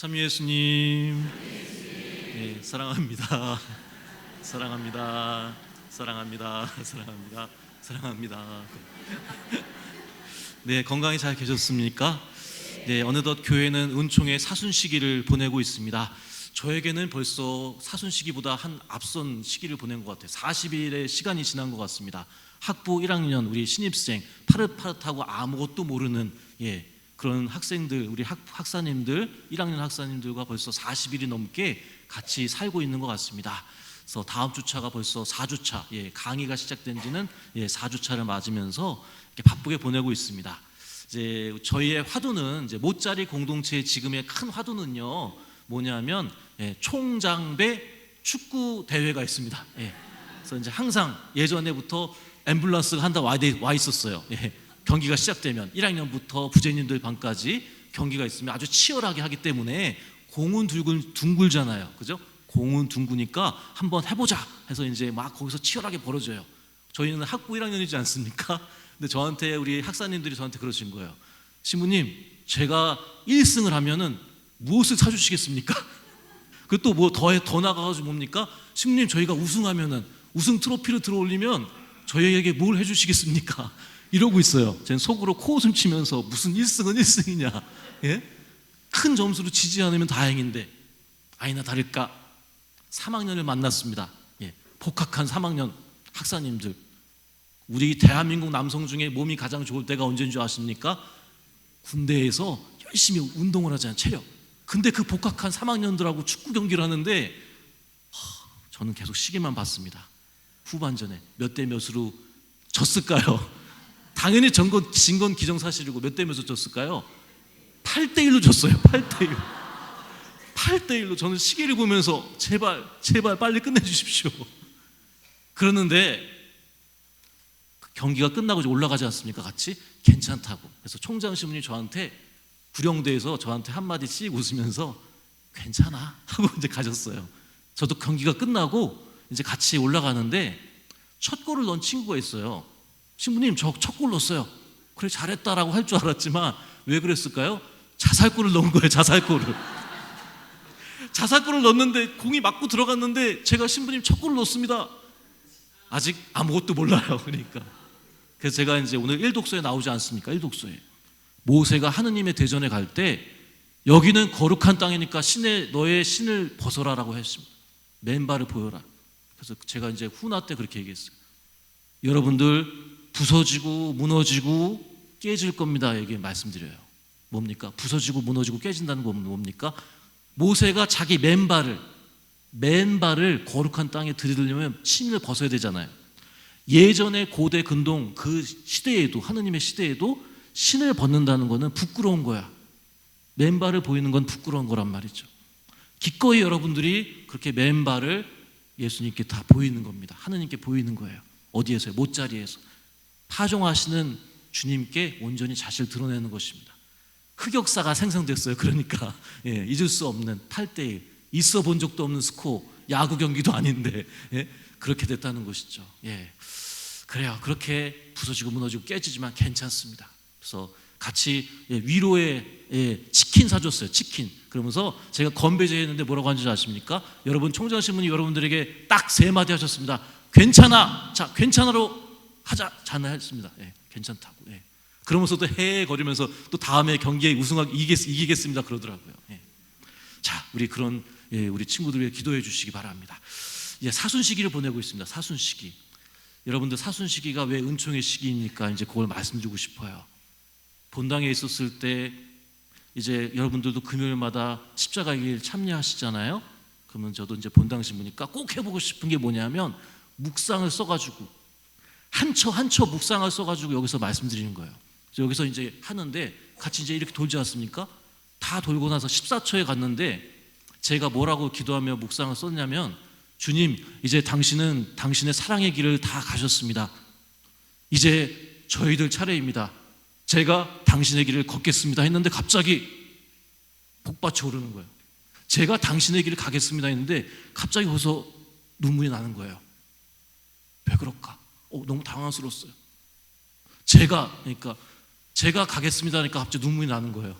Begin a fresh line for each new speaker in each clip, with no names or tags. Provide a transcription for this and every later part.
참 예수님, 네, 사랑합니다. 사랑합니다. 사랑합니다. 사랑합니다. 사랑합니다. 네, 건강히 잘 계셨습니까? 네, 어느덧 교회는 은총의 사순 시기를 보내고 있습니다. 저에게는 벌써 사순 시기보다 한 앞선 시기를 보낸 것 같아요. 40일의 시간이 지난 것 같습니다. 학부 1학년 우리 신입생 파릇파릇하고 아무것도 모르는 그런 학생들, 우리 학사님들, 1학년 학사님들과 벌써 40일이 넘게 같이 살고 있는 것 같습니다. 그래서 다음 주차가 벌써 4주차, 강의가 시작된 지는 4주차를 맞으면서 이렇게 바쁘게 보내고 있습니다. 이제 저희의 화두는 이제 모짜리 공동체의 지금의 큰 화두는요, 뭐냐면 총장배 축구 대회가 있습니다. 그래서 이제 항상 예전에부터 앰뷸런스가 한 달 와 있었어요. 경기가 시작되면 1학년부터 부재님들 반까지 경기가 있으면 아주 치열하게 하기 때문에 공은 둥글잖아요, 그죠? 공은 둥그니까 한번 해보자 해서 이제 막 거기서 치열하게 벌어져요. 저희는 학부 1학년이지 않습니까? 근데 저한테 우리 학사님들이 저한테 그러신 거예요. 신부님, 제가 1승을 하면은 무엇을 사주시겠습니까? 그것도 뭐 더 나가가지고 뭡니까? 신부님, 저희가 우승하면은 우승 트로피를 들어올리면 저희에게 뭘 해주시겠습니까? 이러고 있어요. 저는 속으로 코웃음 치면서 무슨 1승은 1승이냐, 큰 점수로 지지 않으면 다행인데 아니나 다를까 3학년을 만났습니다. 복학한 3학년 학사님들. 우리 대한민국 남성 중에 몸이 가장 좋을 때가 언제인 줄 아십니까? 군대에서 열심히 운동을 하잖아요, 체력. 근데 그 복학한 3학년들하고 축구 경기를 하는데 저는 계속 시계만 봤습니다. 후반전에 몇 대 몇으로 졌을까요? 당연히 진 건 기정사실이고 몇 대 몇으로 졌을까요? 8대1로 졌어요. 8대1. 8대1로. 저는 시계를 보면서 제발 빨리 끝내주십시오. 그러는데 경기가 끝나고 올라가지 않습니까? 같이 괜찮다고. 그래서 총장 신부님이 저한테 구령대에서 저한테 한마디씩 웃으면서 괜찮아 하고 이제 가셨어요. 저도 경기가 끝나고 이제 같이 올라가는데 첫 골을 넣은 친구가 있어요. 신부님, 저 첫 골 넣었어요. 그래, 잘했다라고 할 줄 알았지만 왜 그랬을까요? 자살골을 넣은 거예요. 자살골을 넣었는데 공이 맞고 들어갔는데 제가 신부님 첫 골을 넣었습니다. 아직 아무것도 몰라요. 그러니까 그래서 제가 이제 오늘 1독서에 나오지 않습니까? 1독서에 모세가 하느님의 대전에 갈 때 여기는 거룩한 땅이니까 너의 신을 벗어라라고 했습니다. 맨발을 보여라. 그래서 제가 이제 후나 때 그렇게 얘기했어요. 여러분들 부서지고 무너지고 깨질 겁니다. 이게 말씀드려요. 뭡니까? 부서지고 무너지고 깨진다는 건 뭡니까? 모세가 자기 맨발을 거룩한 땅에 들이려면 신을 벗어야 되잖아요. 예전에 고대 근동 그 시대에도, 하느님의 시대에도 신을 벗는다는 거는 부끄러운 거야. 맨발을 보이는 건 부끄러운 거란 말이죠. 기꺼이 여러분들이 그렇게 맨발을 예수님께 다 보이는 겁니다. 하느님께 보이는 거예요. 어디에서요? 못자리에서. 파종하시는 주님께 온전히 자신을 드러내는 것입니다. 흑역사가 생성됐어요. 그러니까 잊을 수 없는 8대1, 있어 본 적도 없는 스코어, 야구 경기도 아닌데 그렇게 됐다는 것이죠. 그래요. 그렇게 부서지고 무너지고 깨지지만 괜찮습니다. 그래서 같이 위로의 치킨 사줬어요. 치킨. 그러면서 제가 건배제 했는데 뭐라고 하는지 아십니까? 여러분, 총장 신부님이 여러분들에게 딱 3마디 하셨습니다. 괜찮아. 자, 괜찮아로 하자. 잔을 했습니다. 괜찮다고. 그러면서도 헤헤거리면서 또 다음에 경기에 우승하기 이기겠습니다. 그러더라고요. 자, 우리 친구들 위해 기도해 주시기 바랍니다. 사순 시기를 보내고 있습니다. 사순 시기. 여러분들, 사순 시기가 왜 은총의 시기입니까? 이제 그걸 말씀드리고 싶어요. 본당에 있었을 때 이제 여러분들도 금요일마다 십자가의 길 참여하시잖아요. 그러면 저도 이제 본당 신부니까 꼭 해보고 싶은 게 뭐냐면 묵상을 써가지고 한 처 묵상을 써가지고 여기서 말씀드리는 거예요. 여기서 이제 하는데 같이 이제 이렇게 돌지 않습니까? 다 돌고 나서 14초에 갔는데 제가 뭐라고 기도하며 묵상을 썼냐면, 주님, 이제 당신은 당신의 사랑의 길을 다 가셨습니다. 이제 저희들 차례입니다. 제가 당신의 길을 걷겠습니다 했는데 갑자기 복받쳐 오르는 거예요. 제가 당신의 길을 가겠습니다 했는데 갑자기 거기서 눈물이 나는 거예요. 왜 그럴까? 너무 당황스러웠어요. 제가 가겠습니다 하니까 갑자기 눈물이 나는 거예요.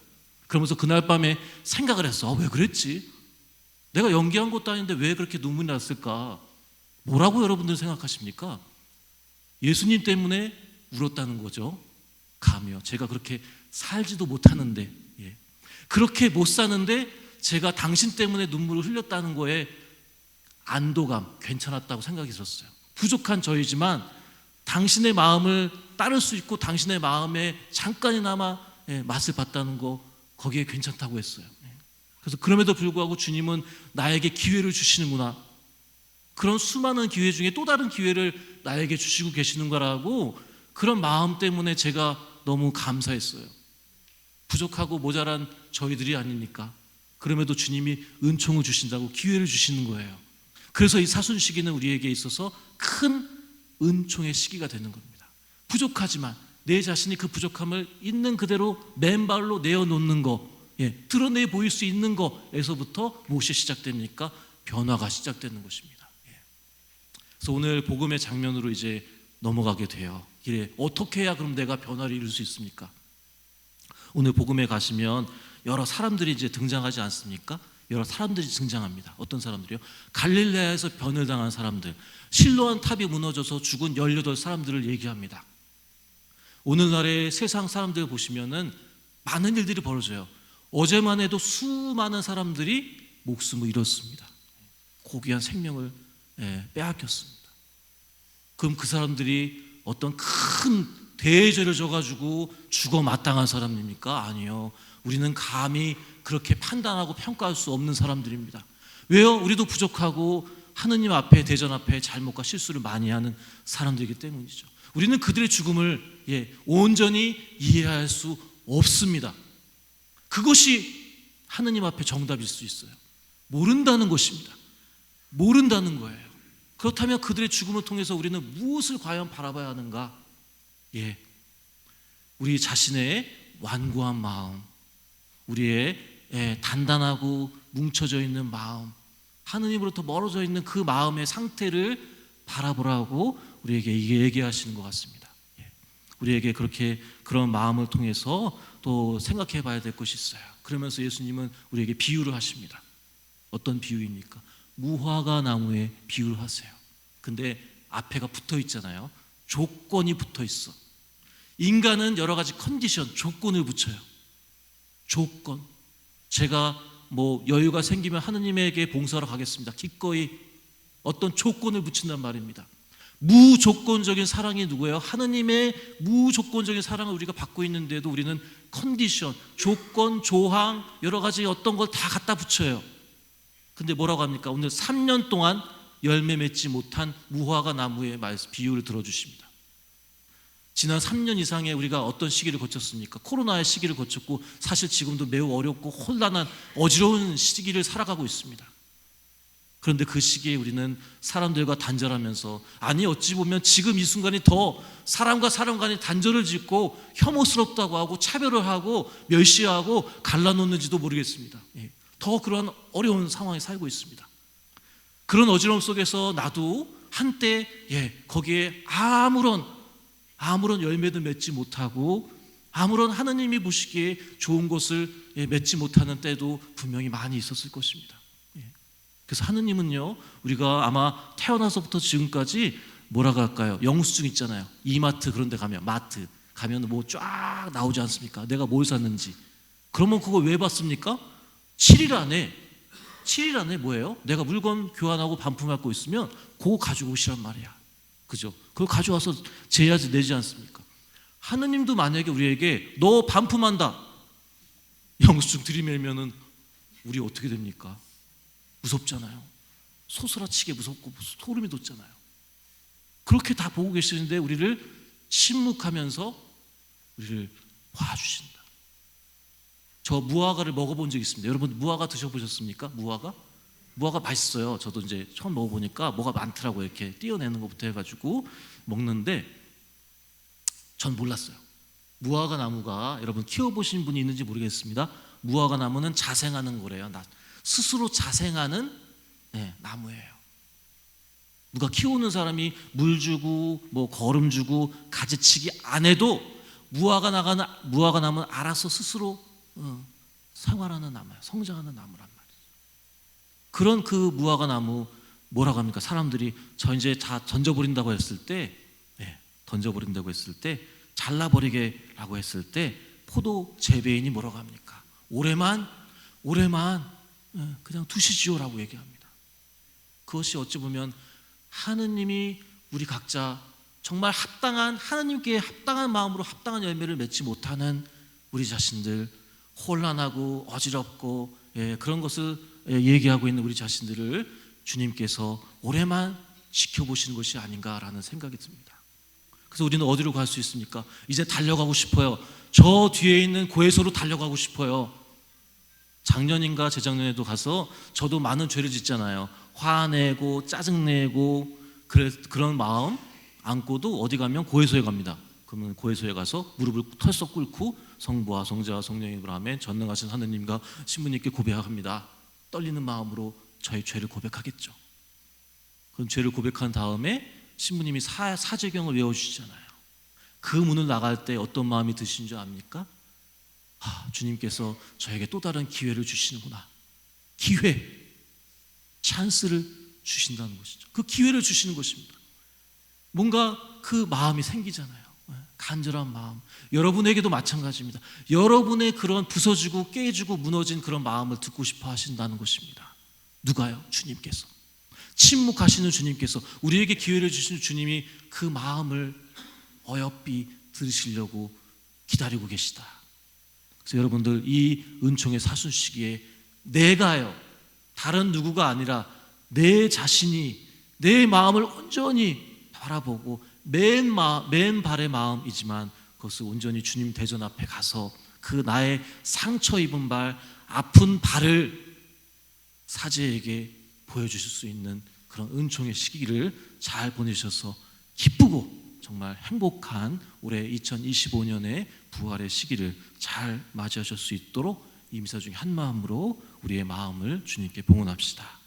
그러면서 그날 밤에 생각을 했어. 왜 그랬지? 내가 연기한 것도 아닌데 왜 그렇게 눈물이 났을까? 뭐라고 여러분들 생각하십니까? 예수님 때문에 울었다는 거죠. 가며 제가 그렇게 살지도 못하는데, 그렇게 못 사는데 제가 당신 때문에 눈물을 흘렸다는 거에 안도감, 괜찮았다고 생각이 들었어요. 부족한 저이지만 당신의 마음을 따를 수 있고 당신의 마음에 잠깐이나마 맛을 봤다는 거, 거기에 괜찮다고 했어요. 그래서 그럼에도 불구하고 주님은 나에게 기회를 주시는구나, 그런 수많은 기회 중에 또 다른 기회를 나에게 주시고 계시는 거라고, 그런 마음 때문에 제가 너무 감사했어요. 부족하고 모자란 저희들이 아니니까. 그럼에도 주님이 은총을 주신다고 기회를 주시는 거예요. 그래서 이 사순 시기는 우리에게 있어서 큰 은총의 시기가 되는 겁니다. 부족하지만 내 자신이 그 부족함을 있는 그대로 맨발로 내어놓는 거, 드러내 보일 수 있는 거에서부터 무엇이 시작됩니까? 변화가 시작되는 것입니다. 그래서 오늘 복음의 장면으로 이제 넘어가게 돼요. 어떻게 해야 그럼 내가 변화를 이룰 수 있습니까? 오늘 복음에 가시면 여러 사람들이 이제 등장하지 않습니까? 여러 사람들이 등장합니다. 어떤 사람들이요? 갈릴레아에서 변을 당한 사람들, 실로암 탑이 무너져서 죽은 18사람들을 얘기합니다. 오늘날의 세상 사람들 보시면은 많은 일들이 벌어져요. 어제만 해도 수많은 사람들이 목숨을 잃었습니다. 고귀한 생명을 빼앗겼습니다. 그럼 그 사람들이 어떤 큰 대죄를 져가지고 죽어 마땅한 사람입니까? 아니요. 우리는 감히 그렇게 판단하고 평가할 수 없는 사람들입니다. 왜요? 우리도 부족하고 하느님 앞에, 대전 앞에 잘못과 실수를 많이 하는 사람들이기 때문이죠. 우리는 그들의 죽음을 온전히 이해할 수 없습니다. 그것이 하느님 앞에 정답일 수 있어요. 모른다는 것입니다. 모른다는 거예요. 그렇다면 그들의 죽음을 통해서 우리는 무엇을 과연 바라봐야 하는가? 우리 자신의 완고한 마음, 우리의 단단하고 뭉쳐져 있는 마음, 하느님으로부터 멀어져 있는 그 마음의 상태를 바라보라고 우리에게 얘기하시는 것 같습니다. 우리에게 그렇게 그런 마음을 통해서 또 생각해 봐야 될 것이 있어요. 그러면서 예수님은 우리에게 비유를 하십니다. 어떤 비유입니까? 무화과 나무에 비유를 하세요. 근데 앞에가 붙어 있잖아요. 조건이 붙어 있어. 인간은 여러 가지 컨디션, 조건을 붙여요. 조건. 제가 여유가 생기면 하느님에게 봉사하러 가겠습니다. 기꺼이 어떤 조건을 붙인단 말입니다. 무조건적인 사랑이 누구예요? 하느님의 무조건적인 사랑을 우리가 받고 있는데도 우리는 컨디션, 조건, 조항, 여러 가지 어떤 걸 다 갖다 붙여요. 근데 뭐라고 합니까? 오늘 3년 동안 열매 맺지 못한 무화과 나무의 비유를 들어주십니다. 지난 3년 이상에 우리가 어떤 시기를 거쳤습니까? 코로나의 시기를 거쳤고 사실 지금도 매우 어렵고 혼란한 어지러운 시기를 살아가고 있습니다. 그런데 그 시기에 우리는 사람들과 단절하면서, 아니 어찌 보면 지금 이 순간이 더 사람과 사람 간에 단절을 짓고 혐오스럽다고 하고 차별을 하고 멸시하고 갈라놓는지도 모르겠습니다. 더 그러한 어려운 상황에 살고 있습니다. 그런 어지러움 속에서 나도 한때 거기에 아무런 열매도 맺지 못하고 아무런 하느님이 보시기에 좋은 것을 맺지 못하는 때도 분명히 많이 있었을 것입니다. 그래서 하느님은요, 우리가 아마 태어나서부터 지금까지 뭐라고 할까요? 영수증 있잖아요. 이마트 그런 데 가면, 마트 가면 쫙 나오지 않습니까? 내가 뭘 샀는지. 그러면 그거 왜 받습니까? 7일 안에 뭐예요? 내가 물건 교환하고 반품할 거 있으면 그거 가지고 오시란 말이야. 그죠? 그걸 가져와서 제야지 내지 않습니까? 하느님도 만약에 우리에게 너 반품한다, 영수증 들이밀면은 우리 어떻게 됩니까? 무섭잖아요. 소스라치게 무섭고 소름이 돋잖아요. 그렇게 다 보고 계시는데 우리를 침묵하면서 우리를 봐주신다. 저 무화과를 먹어본 적 있습니다. 여러분 무화과 드셔보셨습니까? 무화과 맛있어요. 저도 이제 처음 먹어보니까 뭐가 많더라고요. 이렇게 띄어내는 것부터 해가지고 먹는데 전 몰랐어요. 무화과 나무가, 여러분 키워보신 분이 있는지 모르겠습니다. 무화과 나무는 자생하는 거래요. 스스로 자생하는 나무예요. 누가 키우는 사람이 물 주고 거름 주고 가지치기 안 해도 무화과 나무는 알아서 스스로 생활하는 나무야. 성장하는 나무란 말이죠. 그런 그 무화과 나무 뭐라고 합니까? 사람들이 저 이제 다 던져버린다고 했을 때, 던져버린다고 했을 때, 잘라버리게라고 했을 때 포도 재배인이 뭐라고 합니까? 올해만 그냥 두시지요라고 얘기합니다. 그것이 어찌 보면 하느님이 우리 각자 정말 합당한, 하나님께 합당한 마음으로 합당한 열매를 맺지 못하는 우리 자신들, 혼란하고 어지럽고 그런 것을 얘기하고 있는 우리 자신들을 주님께서 올해만 지켜보시는 것이 아닌가라는 생각이 듭니다. 그래서 우리는 어디로 갈 수 있습니까? 이제 달려가고 싶어요. 저 뒤에 있는 고해소로 달려가고 싶어요. 작년인가 재작년에도 가서 저도 많은 죄를 짓잖아요. 화내고 짜증내고 그런 마음 안고도 어디 가면 고해소에 갑니다. 그러면 고해소에 가서 무릎을 털썩 꿇고 성부와 성자와 성령의 이름으로 아멘 전능하신 하느님과 신부님께 고백합니다. 떨리는 마음으로 저의 죄를 고백하겠죠. 그럼 죄를 고백한 다음에 신부님이 사제경을 외워주시잖아요. 그 문을 나갈 때 어떤 마음이 드신 줄 압니까? 주님께서 저에게 또 다른 기회를 주시는구나. 기회, 찬스를 주신다는 것이죠. 그 기회를 주시는 것입니다. 뭔가 그 마음이 생기잖아요. 간절한 마음. 여러분에게도 마찬가지입니다. 여러분의 그런 부서지고 깨지고 무너진 그런 마음을 듣고 싶어 하신다는 것입니다. 누가요? 주님께서. 침묵하시는 주님께서, 우리에게 기회를 주시는 주님이 그 마음을 어여삐 들으시려고 기다리고 계시다. 그래서 여러분들 이 은총의 사순 시기에 내가요, 다른 누구가 아니라 내 자신이 내 마음을 온전히 바라보고 맨발의 마음이지만 그것을 온전히 주님 대전 앞에 가서 그 나의 상처 입은 발, 아픈 발을 사제에게 보여주실 수 있는 그런 은총의 시기를 잘 보내셔서 기쁘고 정말 행복한 올해 2025년의 부활의 시기를 잘 맞이하실 수 있도록 이 미사 중에 한 마음으로 우리의 마음을 주님께 봉헌합시다.